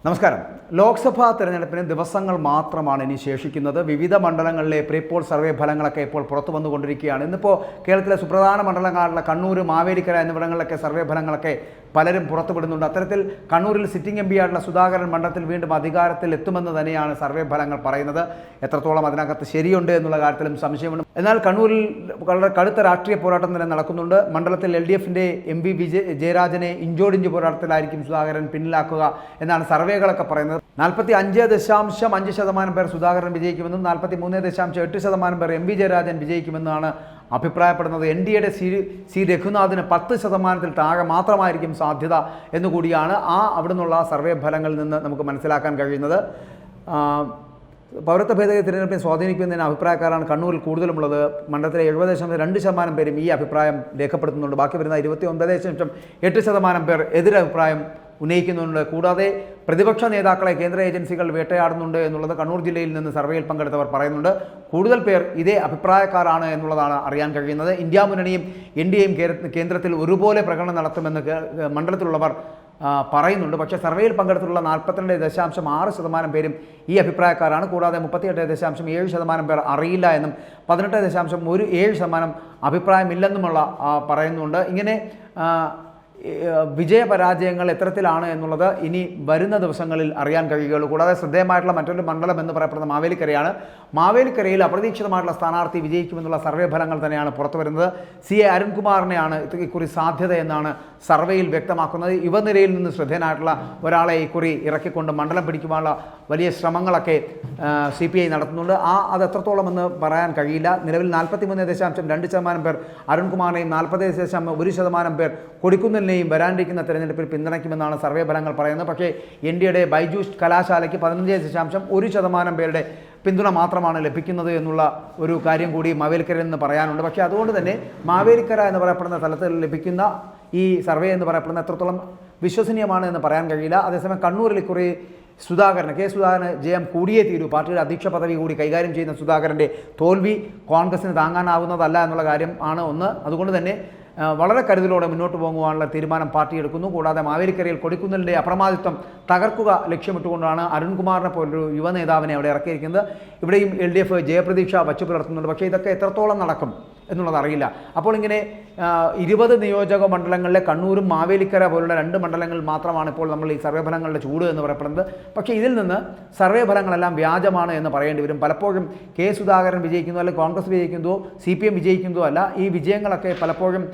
നമസ്കാരം. ലോക്സഭാ തെരഞ്ഞെടുപ്പിന് ദിവസങ്ങൾ മാത്രമാണ് ഇനി ശേഷിക്കുന്നത്. വിവിധ മണ്ഡലങ്ങളിലെ പ്രീപോൾ സർവേ ഫലങ്ങളൊക്കെ ഇപ്പോൾ പുറത്തു വന്നുകൊണ്ടിരിക്കുകയാണ്. ഇന്നിപ്പോൾ കേരളത്തിലെ സുപ്രധാന മണ്ഡലങ്ങളായിട്ടുള്ള കണ്ണൂർ, മാവേലിക്കര എന്നിവിടങ്ങളിലൊക്കെ സർവേ ഫലങ്ങളൊക്കെ പലരും പുറത്തുവിടുന്നുണ്ട്. അത്തരത്തിൽ കണ്ണൂരിൽ സിറ്റിംഗ് എം പി ആയിട്ടുള്ള സുധാകരൻ മണ്ഡലത്തിൽ വീണ്ടും അധികാരത്തിൽ എത്തുമെന്ന് തന്നെയാണ് സർവേ ഫലങ്ങൾ പറയുന്നത്. എത്രത്തോളം അതിനകത്ത് ശരിയുണ്ട് എന്നുള്ള കാര്യത്തിലും സംശയമുണ്ട്. എന്നാൽ കണ്ണൂരിൽ വളരെ കടുത്ത രാഷ്ട്രീയ പോരാട്ടം തന്നെ നടക്കുന്നുണ്ട്. മണ്ഡലത്തിൽ LDFിൻ്റെ MP ജയരാജനെ ഇഞ്ചോടിഞ്ച് പോരാട്ടത്തിലായിരിക്കും സുധാകരൻ പിന്നിലാക്കുക എന്നാണ് സർവേകളൊക്കെ പറയുന്നത്. 45.5% പേർ സുധാകരൻ വിജയിക്കുമെന്നും 43.8% പേർ MP ജയരാജൻ വിജയിക്കുമെന്നാണ് അഭിപ്രായപ്പെടുന്നത്. NDAയുടെ സി രഘുനാഥിന് 10% താഴെ മാത്രമായിരിക്കും സാധ്യത എന്നുകൂടിയാണ് അവിടെ നിന്നുള്ള സർവേ ഫലങ്ങളിൽ നിന്ന് നമുക്ക് മനസ്സിലാക്കാൻ കഴിയുന്നത്. പൗരത്വ ഭേദഗതി തിരഞ്ഞെടുപ്പിനെ സ്വാധീനിക്കുന്നതിന് അഭിപ്രായക്കാരാണ് കണ്ണൂരിൽ കൂടുതലുമുള്ളത്. മണ്ഡലത്തിലെ 70.2% പേരും ഈ അഭിപ്രായം രേഖപ്പെടുത്തുന്നുണ്ട്. ബാക്കി വരുന്ന 29.8% പേർ എതിരഭിപ്രായം ഉന്നയിക്കുന്നുണ്ട്. കൂടാതെ പ്രതിപക്ഷ നേതാക്കളെ കേന്ദ്ര ഏജൻസികൾ വേട്ടയാടുന്നുണ്ട് എന്നുള്ളത് കണ്ണൂർ ജില്ലയിൽ നിന്ന് സർവേയിൽ പങ്കെടുത്തവർ പറയുന്നുണ്ട്. കൂടുതൽ പേർ ഇതേ അഭിപ്രായക്കാരാണ് എന്നുള്ളതാണ് അറിയാൻ കഴിയുന്നത്. ഇന്ത്യ മുന്നണിയും NDAയും കേന്ദ്രത്തിൽ ഒരുപോലെ പ്രകടനം നടത്തുമെന്ന് മണ്ഡലത്തിലുള്ളവർ പറയുന്നുണ്ട്. പക്ഷേ സർവേയിൽ പങ്കെടുത്തിട്ടുള്ള 42.6% പേരും ഈ അഭിപ്രായക്കാരാണ്. കൂടാതെ 38.7% പേർ അറിയില്ല എന്നും 18.17% അഭിപ്രായമില്ലെന്നുമുള്ള പറയുന്നുണ്ട്. ഇങ്ങനെ വിജയപരാജയങ്ങൾ എത്തരത്തിലാണ് എന്നുള്ളത് ഇനി വരുന്ന ദിവസങ്ങളിൽ അറിയാൻ കഴിയുകയുള്ളൂ. കൂടാതെ ശ്രദ്ധേയമായിട്ടുള്ള മറ്റൊരു മണ്ഡലം എന്ന് പറയപ്പെടുന്ന മാവേലിക്കരയാണ്. മാവേലിക്കരയിൽ അപ്രതീക്ഷിതമായിട്ടുള്ള സ്ഥാനാർത്ഥി വിജയിക്കുമെന്നുള്ള സർവേ ഫലങ്ങൾ തന്നെയാണ് പുറത്തു വരുന്നത്. CA അരുൺകുമാറിനെയാണ് ഇക്കുറി സാധ്യത എന്നാണ് സർവേയിൽ വ്യക്തമാക്കുന്നത്. യുവനിരയിൽ നിന്ന് ശ്രദ്ധേയനായിട്ടുള്ള ഒരാളെ ഇക്കുറി ഇറക്കിക്കൊണ്ട് മണ്ഡലം പിടിക്കുവാനുള്ള വലിയ ശ്രമങ്ങളൊക്കെ CPI നടത്തുന്നുണ്ട്. അത് എത്രത്തോളം എന്ന് പറയാൻ കഴിയില്ല. നിലവിൽ 43.2% പേർ അരുൺകുമാറിനെയും 40.1% പേർ കൊടിക്കുന്നിലിനെയും വരാനിരിക്കുന്ന തെരഞ്ഞെടുപ്പിൽ പിന്തുണയ്ക്കുമെന്നാണ് സർവേ ഫലങ്ങൾ പറയുന്നത്. പക്ഷേ NDAയുടെ ബൈജൂസ് കലാശാലയ്ക്ക് 15.1% പേരുടെ പിന്തുണ മാത്രമാണ് ലഭിക്കുന്നത് എന്നുള്ള ഒരു കാര്യം കൂടി മാവേലിക്കരയിൽ നിന്ന് പറയാനുണ്ട്. പക്ഷേ അതുകൊണ്ട് തന്നെ മാവേലിക്കര എന്ന് പറയപ്പെടുന്ന തലത്തിൽ ലഭിക്കുന്ന ഈ സർവേ എന്ന് പറയപ്പെടുന്ന എത്രത്തോളം വിശ്വസനീയമാണ് എന്ന് പറയാൻ കഴിയില്ല. അതേസമയം കണ്ണൂരിൽ കുറെ കെ സുധാകരന് ജയം കൂടിയേ തീരൂ. പാർട്ടിയുടെ അധ്യക്ഷ പദവി കൂടി കൈകാര്യം ചെയ്യുന്ന സുധാകരൻ്റെ തോൽവി കോൺഗ്രസിന് താങ്ങാനാവുന്നതല്ല എന്നുള്ള കാര്യം ആണ് ഒന്ന്. അതുകൊണ്ട് തന്നെ വളരെ കരുതലോടെ മുന്നോട്ട് പോകുവാനുള്ള തീരുമാനം പാർട്ടി എടുക്കുന്നു. കൂടാതെ മാവേലിക്കരയിൽ കൊടിക്കുന്നിലിൻ്റെ അപ്രമാദിത്വം തകർക്കുക ലക്ഷ്യമിട്ടുകൊണ്ടാണ് അരുൺകുമാറിനെ പോലൊരു യുവനേതാവിനെ അവിടെ ഇറക്കിയിരിക്കുന്നത്. ഇവിടെയും LDF ജയപ്രതീക്ഷ വച്ചു പുലർത്തുന്നുണ്ട്. പക്ഷേ ഇതൊക്കെ എത്രത്തോളം നടക്കും എന്നുള്ളത് അറിയില്ല. അപ്പോൾ ഇങ്ങനെ 20 നിയോജക മണ്ഡലങ്ങളിലെ കണ്ണൂരും മാവേലിക്കര പോലുള്ള 2 മണ്ഡലങ്ങളിൽ മാത്രമാണ് ഇപ്പോൾ നമ്മൾ ഈ സർവേ ഫലങ്ങളുടെ ചൂട് എന്ന് പറയപ്പെടുന്നത്. പക്ഷേ ഇതിൽ നിന്ന് സർവേ ഫലങ്ങളെല്ലാം വ്യാജമാണ് എന്ന് പറയേണ്ടി വരും. പലപ്പോഴും K സുധാകരൻ വിജയിക്കുന്നതോ അല്ലെങ്കിൽ കോൺഗ്രസ് വിജയിക്കുന്നതോ CPM വിജയിക്കുന്നതോ അല്ല. ഈ വിജയങ്ങളൊക്കെ പലപ്പോഴും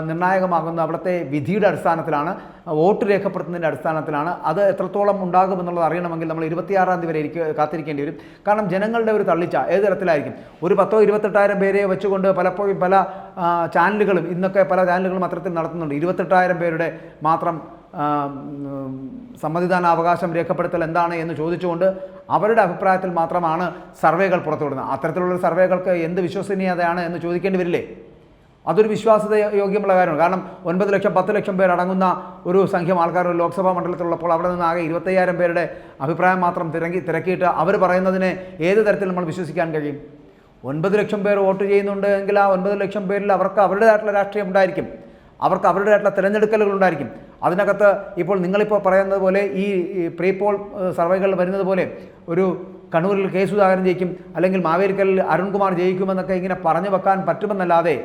നിർണായകമാകുന്ന അവിടുത്തെ വിധിയുടെ അടിസ്ഥാനത്തിലാണ്, വോട്ട് രേഖപ്പെടുത്തുന്നതിൻ്റെ അടിസ്ഥാനത്തിലാണ്. അത് എത്രത്തോളം ഉണ്ടാകുമെന്നുള്ളത് അറിയണമെങ്കിൽ നമ്മൾ 26-ാം തീയതി വരെ കാത്തിരിക്കേണ്ടി വരും. കാരണം ജനങ്ങളുടെ ഒരു തള്ളിച്ച ഏത് തരത്തിലായിരിക്കും? ഒരു 10,000-28,000 പേരെ വെച്ചുകൊണ്ട് പലപ്പോഴും പല ചാനലുകളും ഇന്നൊക്കെ പല ചാനലുകളും അത്തരത്തിൽ നടത്തുന്നുണ്ട്. 28,000 പേരുടെ മാത്രം സമ്മതിദാന അവകാശം രേഖപ്പെടുത്തൽ എന്താണ് എന്ന് ചോദിച്ചുകൊണ്ട് അവരുടെ അഭിപ്രായത്തിൽ മാത്രമാണ് സർവേകൾ പുറത്തുവിടുന്നത്. അത്തരത്തിലുള്ള സർവേകൾക്ക് എന്ത് വിശ്വസനീയതയാണ് എന്ന് ചോദിക്കേണ്ടി വരില്ലേ? അതൊരു വിശ്വാസത യോഗ്യമുള്ള കാര്യമാണ്. കാരണം 9 ലക്ഷം 10 ലക്ഷം പേർ അടങ്ങുന്ന ഒരു സംഖ്യം ആൾക്കാർ ഒരു ലോക്സഭാ മണ്ഡലത്തിലുള്ളപ്പോൾ അവിടെ നിന്ന് ആകെ 25,000 പേരുടെ അഭിപ്രായം മാത്രം തിരക്കിയിട്ട് അവർ പറയുന്നതിനെ ഏത് തരത്തിൽ നമ്മൾ വിശ്വസിക്കാൻ കഴിയും? 9 ലക്ഷം പേർ വോട്ട് ചെയ്യുന്നുണ്ട് എങ്കിൽ ആ 9 ലക്ഷം പേരിൽ അവർക്ക് അവരുടേതായിട്ടുള്ള രാഷ്ട്രീയം ഉണ്ടായിരിക്കും, അവർക്ക് അവരുടേതായിട്ടുള്ള തിരഞ്ഞെടുക്കലുകൾ ഉണ്ടായിരിക്കും. അതിനകത്ത് ഇപ്പോൾ നിങ്ങളിപ്പോൾ പറയുന്നത് പോലെ ഈ പ്രീപോൾ സർവേകൾ വരുന്നത് പോലെ ഒരു കണ്ണൂരിൽ K സുധാകരൻ ജയിക്കും അല്ലെങ്കിൽ മാവേലിക്കലിൽ അരുൺകുമാർ ജയിക്കുമെന്നൊക്കെ ഇങ്ങനെ പറഞ്ഞു വെക്കാൻ പറ്റുമെന്നല്ലാതെ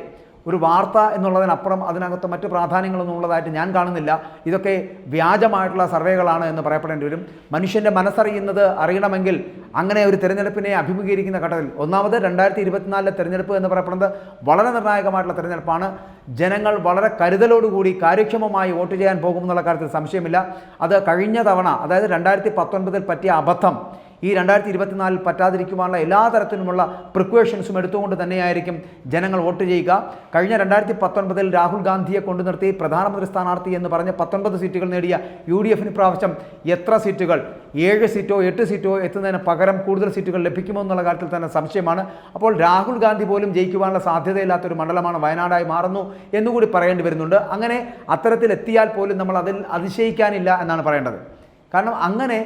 ഒരു വാർത്ത എന്നുള്ളതിനപ്പുറം അതിനകത്ത് മറ്റ് പ്രാധാന്യങ്ങളൊന്നും ഉള്ളതായിട്ട് ഞാൻ കാണുന്നില്ല. ഇതൊക്കെ വ്യാജമായിട്ടുള്ള സർവേകളാണ് എന്ന് പറയപ്പെടേണ്ടി വരും. മനുഷ്യൻ്റെ മനസ്സറിയുന്നത് അറിയണമെങ്കിൽ അങ്ങനെ ഒരു തിരഞ്ഞെടുപ്പിനെ അഭിമുഖീകരിക്കുന്ന ഘട്ടത്തിൽ ഒന്നാമത് 2024 തിരഞ്ഞെടുപ്പ് എന്ന് പറയപ്പെടുന്നത് വളരെ നിർണായകമായിട്ടുള്ള തിരഞ്ഞെടുപ്പാണ്. ജനങ്ങൾ വളരെ കരുതലോടുകൂടി കാര്യക്ഷമമായി വോട്ട് ചെയ്യാൻ പോകുമെന്നുള്ള കാര്യത്തിൽ സംശയമില്ല. അത് കഴിഞ്ഞ തവണ അതായത് 2019 പറ്റിയ അബദ്ധം ഈ 2024 പറ്റാതിരിക്കുവാനുള്ള എല്ലാ തരത്തിലുമുള്ള പ്രിക്വേഷൻസും എടുത്തുകൊണ്ട് തന്നെയായിരിക്കും ജനങ്ങൾ വോട്ട് ചെയ്യുക. കഴിഞ്ഞ 2019 രാഹുൽ ഗാന്ധിയെ കൊണ്ടു നിർത്തി പ്രധാനമന്ത്രി സ്ഥാനാർത്ഥി എന്ന് പറഞ്ഞ് 19 സീറ്റുകൾ നേടിയ UDFന് പ്രാവശ്യം എത്ര സീറ്റുകൾ 7 സീറ്റോ 8 സീറ്റോ എത്തുന്നതിന് പകരം കൂടുതൽ സീറ്റുകൾ ലഭിക്കുമോ എന്നുള്ള കാര്യത്തിൽ തന്നെ സംശയമാണ്. അപ്പോൾ രാഹുൽ ഗാന്ധി പോലും ജയിക്കുവാനുള്ള സാധ്യതയില്ലാത്തൊരു മണ്ഡലമാണ് വയനാടായി മാറുന്നു എന്നുകൂടി പറയേണ്ടി വരുന്നുണ്ട്. അങ്ങനെ അത്തരത്തിലെത്തിയാൽ പോലും നമ്മൾ അതിൽ അതിശയിക്കാനില്ല എന്നാണ് പറയേണ്ടത്. കാരണം അങ്ങനെ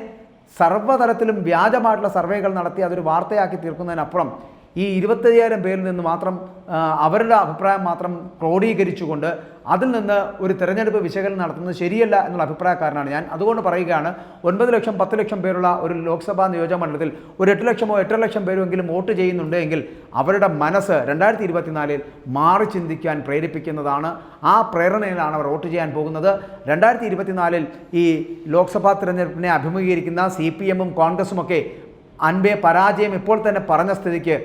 സർവ്വതലത്തിലും വ്യാജമായിട്ടുള്ള സർവേകൾ നടത്തി അതൊരു വാർത്തയാക്കി തീർക്കുന്നതിനപ്പുറം ഈ 25,000 പേരിൽ നിന്ന് മാത്രം അവരുടെ അഭിപ്രായം മാത്രം ക്രോഡീകരിച്ചുകൊണ്ട് അതിൽ നിന്ന് ഒരു തെരഞ്ഞെടുപ്പ് വിശകലനം നടത്തുന്നത് ശരിയല്ല എന്നുള്ള അഭിപ്രായക്കാരനാണ് ഞാൻ. അതുകൊണ്ട് പറയുകയാണ്, 9 ലക്ഷം 10 ലക്ഷം പേരുള്ള ഒരു ലോക്സഭാ നിയോജകമണ്ഡലത്തിൽ ഒരു 8 ലക്ഷമോ 8 ലക്ഷം പേരുമെങ്കിലും വോട്ട് ചെയ്യുന്നുണ്ടെങ്കിൽ അവരുടെ മനസ്സ് 2024 മാറി ചിന്തിക്കാൻ പ്രേരിപ്പിക്കുന്നതാണ്. ആ പ്രേരണയിലാണ് അവർ വോട്ട് ചെയ്യാൻ പോകുന്നത്. 2024 ഈ ലോക്സഭാ തിരഞ്ഞെടുപ്പിനെ അഭിമുഖീകരിക്കുന്ന CPM-ഉം കോൺഗ്രസുമൊക്കെ അൻപേ പരാജയം ഇപ്പോൾ തന്നെ പറഞ്ഞ സ്ഥിതിക്ക്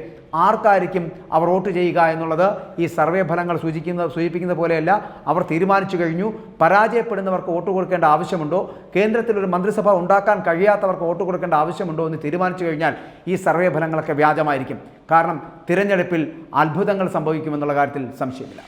ആർക്കായിരിക്കും അവർ വോട്ട് ചെയ്യുക എന്നുള്ളത് ഈ സർവേ ഫലങ്ങൾ സൂചിപ്പിക്കുന്ന പോലെയല്ല. അവർ തീരുമാനിച്ചു കഴിഞ്ഞു. പരാജയപ്പെടുന്നവർക്ക് വോട്ട് കൊടുക്കേണ്ട ആവശ്യമുണ്ടോ, കേന്ദ്രത്തിൽ ഒരു മന്ത്രിസഭ ഉണ്ടാക്കാൻ കഴിയാത്തവർക്ക് വോട്ട് കൊടുക്കേണ്ട ആവശ്യമുണ്ടോ എന്ന് തീരുമാനിച്ചു കഴിഞ്ഞാൽ ഈ സർവേ ഫലങ്ങളൊക്കെ വ്യാജമായിരിക്കും. കാരണം തിരഞ്ഞെടുപ്പിൽ അത്ഭുതങ്ങൾ സംഭവിക്കുമെന്നുള്ള കാര്യത്തിൽ സംശയമില്ല.